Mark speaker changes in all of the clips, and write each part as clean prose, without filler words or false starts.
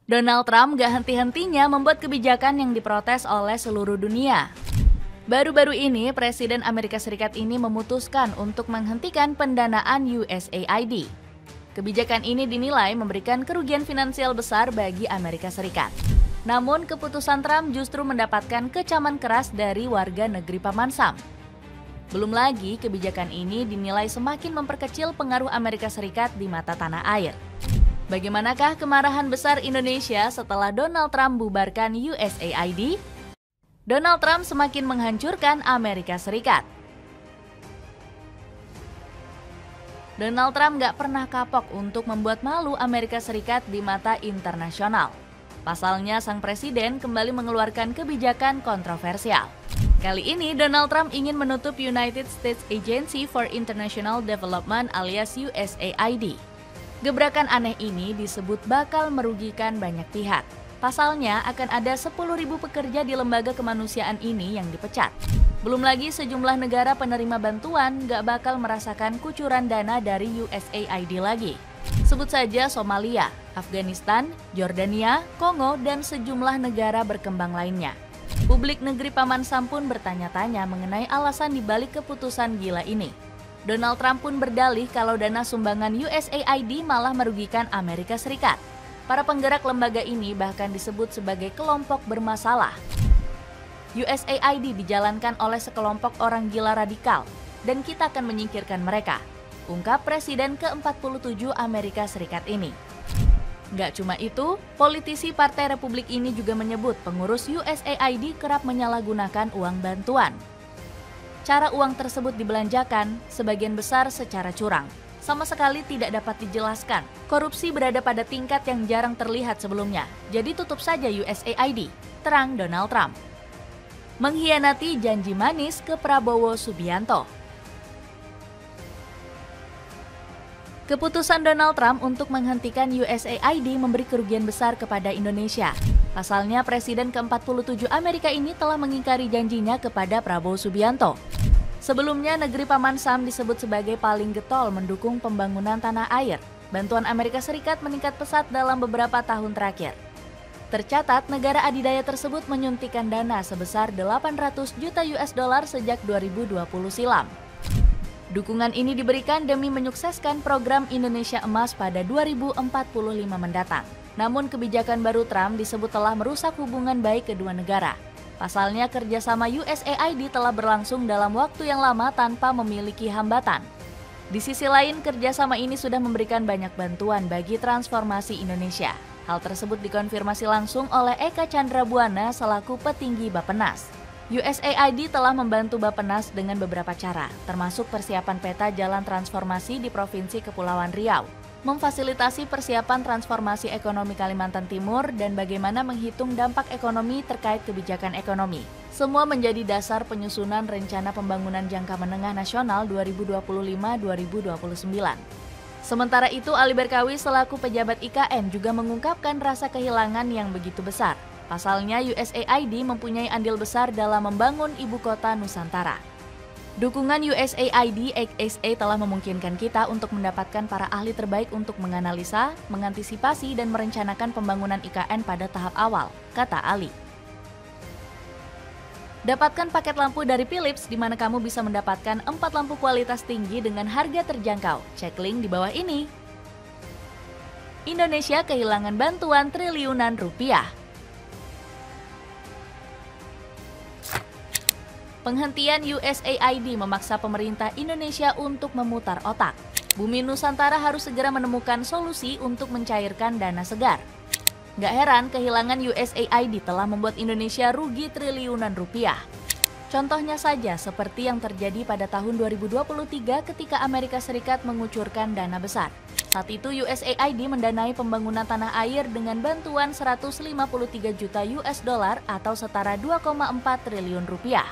Speaker 1: Donald Trump gak henti-hentinya membuat kebijakan yang diprotes oleh seluruh dunia. Baru-baru ini, Presiden Amerika Serikat ini memutuskan untuk menghentikan pendanaan USAID. Kebijakan ini dinilai memberikan kerugian finansial besar bagi Amerika Serikat. Namun, keputusan Trump justru mendapatkan kecaman keras dari warga negeri Paman Sam. Belum lagi, kebijakan ini dinilai semakin memperkecil pengaruh Amerika Serikat di mata tanah air. Bagaimanakah kemarahan besar Indonesia setelah Donald Trump bubarkan USAID? Donald Trump semakin menghancurkan Amerika Serikat. Donald Trump gak pernah kapok untuk membuat malu Amerika Serikat di mata internasional. Pasalnya, sang presiden kembali mengeluarkan kebijakan kontroversial. Kali ini, Donald Trump ingin menutup United States Agency for International Development alias USAID. Gebrakan aneh ini disebut bakal merugikan banyak pihak. Pasalnya akan ada 10.000 pekerja di lembaga kemanusiaan ini yang dipecat. Belum lagi sejumlah negara penerima bantuan gak bakal merasakan kucuran dana dari USAID lagi. Sebut saja Somalia, Afghanistan, Jordania, Kongo, dan sejumlah negara berkembang lainnya. Publik negeri Paman Sam pun bertanya-tanya mengenai alasan dibalik keputusan gila ini. Donald Trump pun berdalih kalau dana sumbangan USAID malah merugikan Amerika Serikat. Para penggerak lembaga ini bahkan disebut sebagai kelompok bermasalah. USAID dijalankan oleh sekelompok orang gila radikal, dan kita akan menyingkirkan mereka, ungkap Presiden ke-47 Amerika Serikat ini. Nggak cuma itu, politisi Partai Republik ini juga menyebut pengurus USAID kerap menyalahgunakan uang bantuan. Cara uang tersebut dibelanjakan sebagian besar secara curang. Sama sekali tidak dapat dijelaskan. Korupsi berada pada tingkat yang jarang terlihat sebelumnya. Jadi tutup saja USAID, terang Donald Trump. Mengkhianati janji manis ke Prabowo Subianto. Keputusan Donald Trump untuk menghentikan USAID memberi kerugian besar kepada Indonesia. Pasalnya, Presiden ke-47 Amerika ini telah mengingkari janjinya kepada Prabowo Subianto. Sebelumnya, negeri Paman Sam disebut sebagai paling getol mendukung pembangunan tanah air. Bantuan Amerika Serikat meningkat pesat dalam beberapa tahun terakhir. Tercatat, negara adidaya tersebut menyuntikkan dana sebesar 800 juta US dollar sejak 2020 silam. Dukungan ini diberikan demi menyukseskan program Indonesia Emas pada 2045 mendatang. Namun kebijakan baru Trump disebut telah merusak hubungan baik kedua negara. Pasalnya kerjasama USAID telah berlangsung dalam waktu yang lama tanpa memiliki hambatan. Di sisi lain, kerjasama ini sudah memberikan banyak bantuan bagi transformasi Indonesia. Hal tersebut dikonfirmasi langsung oleh Eka Chandra Buana selaku petinggi Bappenas. USAID telah membantu Bappenas dengan beberapa cara, termasuk persiapan peta jalan transformasi di Provinsi Kepulauan Riau, memfasilitasi persiapan transformasi ekonomi Kalimantan Timur, dan bagaimana menghitung dampak ekonomi terkait kebijakan ekonomi. Semua menjadi dasar penyusunan Rencana Pembangunan Jangka Menengah Nasional 2025-2029. Sementara itu, Ali Berkawi selaku pejabat IKN juga mengungkapkan rasa kehilangan yang begitu besar. Pasalnya, USAID mempunyai andil besar dalam membangun ibu kota Nusantara. Dukungan USAID XA telah memungkinkan kita untuk mendapatkan para ahli terbaik untuk menganalisa, mengantisipasi, dan merencanakan pembangunan IKN pada tahap awal, kata Ali. Dapatkan paket lampu dari Philips di mana kamu bisa mendapatkan 4 lampu kualitas tinggi dengan harga terjangkau. Cek link di bawah ini. Indonesia kehilangan bantuan triliunan rupiah. Penghentian USAID memaksa pemerintah Indonesia untuk memutar otak. Bumi Nusantara harus segera menemukan solusi untuk mencairkan dana segar. Gak heran kehilangan USAID telah membuat Indonesia rugi triliunan rupiah. Contohnya saja seperti yang terjadi pada tahun 2023 ketika Amerika Serikat mengucurkan dana besar. Saat itu USAID mendanai pembangunan tanah air dengan bantuan 153 juta US dollar atau setara 2,4 triliun rupiah.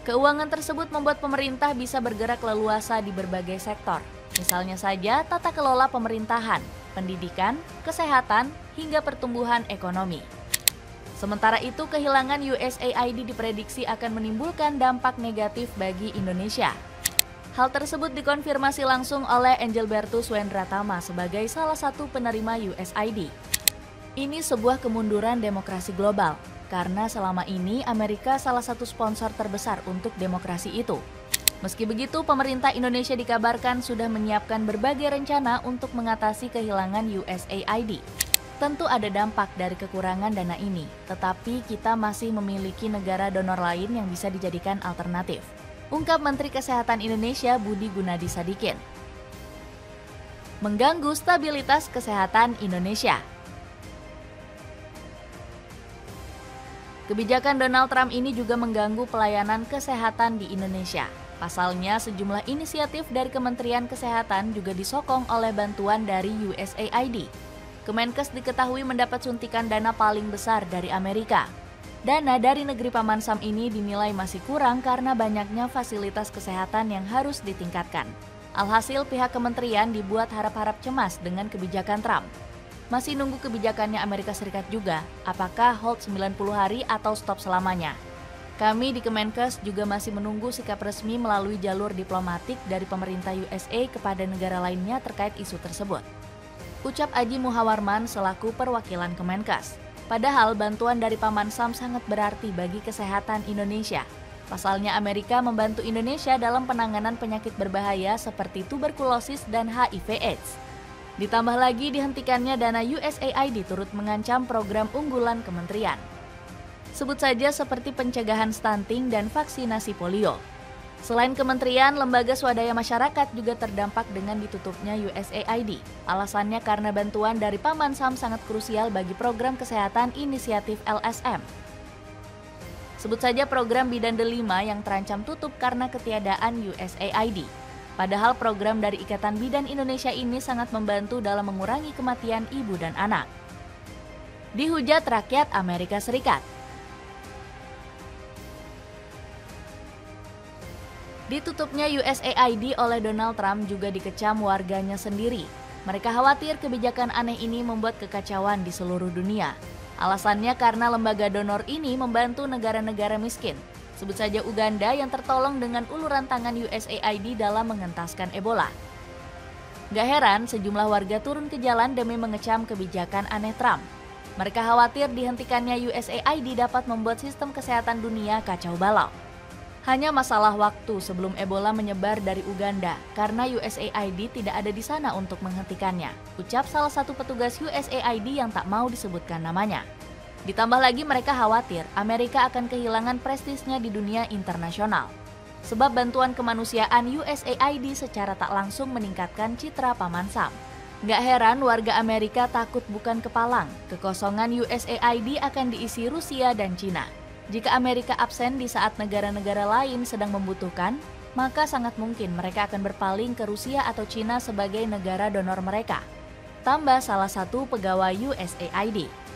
Speaker 1: Keuangan tersebut membuat pemerintah bisa bergerak leluasa di berbagai sektor. Misalnya saja tata kelola pemerintahan, pendidikan, kesehatan, hingga pertumbuhan ekonomi. Sementara itu, kehilangan USAID diprediksi akan menimbulkan dampak negatif bagi Indonesia. Hal tersebut dikonfirmasi langsung oleh Engelbertus Wendratama sebagai salah satu penerima USAID. Ini sebuah kemunduran demokrasi global, karena selama ini Amerika salah satu sponsor terbesar untuk demokrasi itu. Meski begitu, pemerintah Indonesia dikabarkan sudah menyiapkan berbagai rencana untuk mengatasi kehilangan USAID. Tentu ada dampak dari kekurangan dana ini, tetapi kita masih memiliki negara donor lain yang bisa dijadikan alternatif, ungkap Menteri Kesehatan Indonesia Budi Gunadi Sadikin. Mengganggu stabilitas kesehatan Indonesia. Kebijakan Donald Trump ini juga mengganggu pelayanan kesehatan di Indonesia. Pasalnya, sejumlah inisiatif dari Kementerian Kesehatan juga disokong oleh bantuan dari USAID. Kemenkes diketahui mendapat suntikan dana paling besar dari Amerika. Dana dari negeri Paman Sam ini dinilai masih kurang karena banyaknya fasilitas kesehatan yang harus ditingkatkan. Alhasil, pihak kementerian dibuat harap-harap cemas dengan kebijakan Trump. Masih nunggu kebijakannya Amerika Serikat juga, apakah hold 90 hari atau stop selamanya. Kami di Kemenkes juga masih menunggu sikap resmi melalui jalur diplomatik dari pemerintah USA kepada negara lainnya terkait isu tersebut, ucap Aji Muhawarman selaku perwakilan Kemenkes. Padahal bantuan dari Paman Sam sangat berarti bagi kesehatan Indonesia. Pasalnya Amerika membantu Indonesia dalam penanganan penyakit berbahaya seperti tuberkulosis dan HIV/AIDS. Ditambah lagi dihentikannya dana USAID turut mengancam program unggulan kementerian. Sebut saja seperti pencegahan stunting dan vaksinasi polio. Selain kementerian, lembaga swadaya masyarakat juga terdampak dengan ditutupnya USAID. Alasannya karena bantuan dari Paman Sam sangat krusial bagi program kesehatan inisiatif LSM. Sebut saja program Bidan Delima yang terancam tutup karena ketiadaan USAID. Padahal program dari Ikatan Bidan Indonesia ini sangat membantu dalam mengurangi kematian ibu dan anak. Dihujat rakyat Amerika Serikat. Ditutupnya USAID oleh Donald Trump juga dikecam warganya sendiri. Mereka khawatir kebijakan aneh ini membuat kekacauan di seluruh dunia. Alasannya karena lembaga donor ini membantu negara-negara miskin. Sebut saja Uganda yang tertolong dengan uluran tangan USAID dalam mengentaskan Ebola. Gak heran sejumlah warga turun ke jalan demi mengecam kebijakan aneh Trump. Mereka khawatir dihentikannya USAID dapat membuat sistem kesehatan dunia kacau balau. Hanya masalah waktu sebelum Ebola menyebar dari Uganda karena USAID tidak ada di sana untuk menghentikannya, ucap salah satu petugas USAID yang tak mau disebutkan namanya. Ditambah lagi mereka khawatir Amerika akan kehilangan prestisnya di dunia internasional. Sebab bantuan kemanusiaan USAID secara tak langsung meningkatkan citra Paman Sam. Nggak heran warga Amerika takut bukan kepalang, kekosongan USAID akan diisi Rusia dan Cina. Jika Amerika absen di saat negara-negara lain sedang membutuhkan, maka sangat mungkin mereka akan berpaling ke Rusia atau Cina sebagai negara donor mereka. Tambah salah satu pegawai USAID.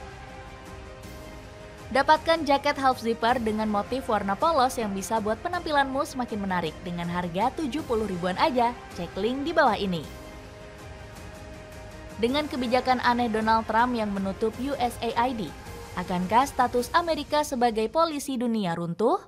Speaker 1: Dapatkan jaket half zipper dengan motif warna polos yang bisa buat penampilanmu semakin menarik dengan harga 70 ribuan aja. Cek link di bawah ini. Dengan kebijakan aneh Donald Trump yang menutup USAID, akankah status Amerika sebagai polisi dunia runtuh?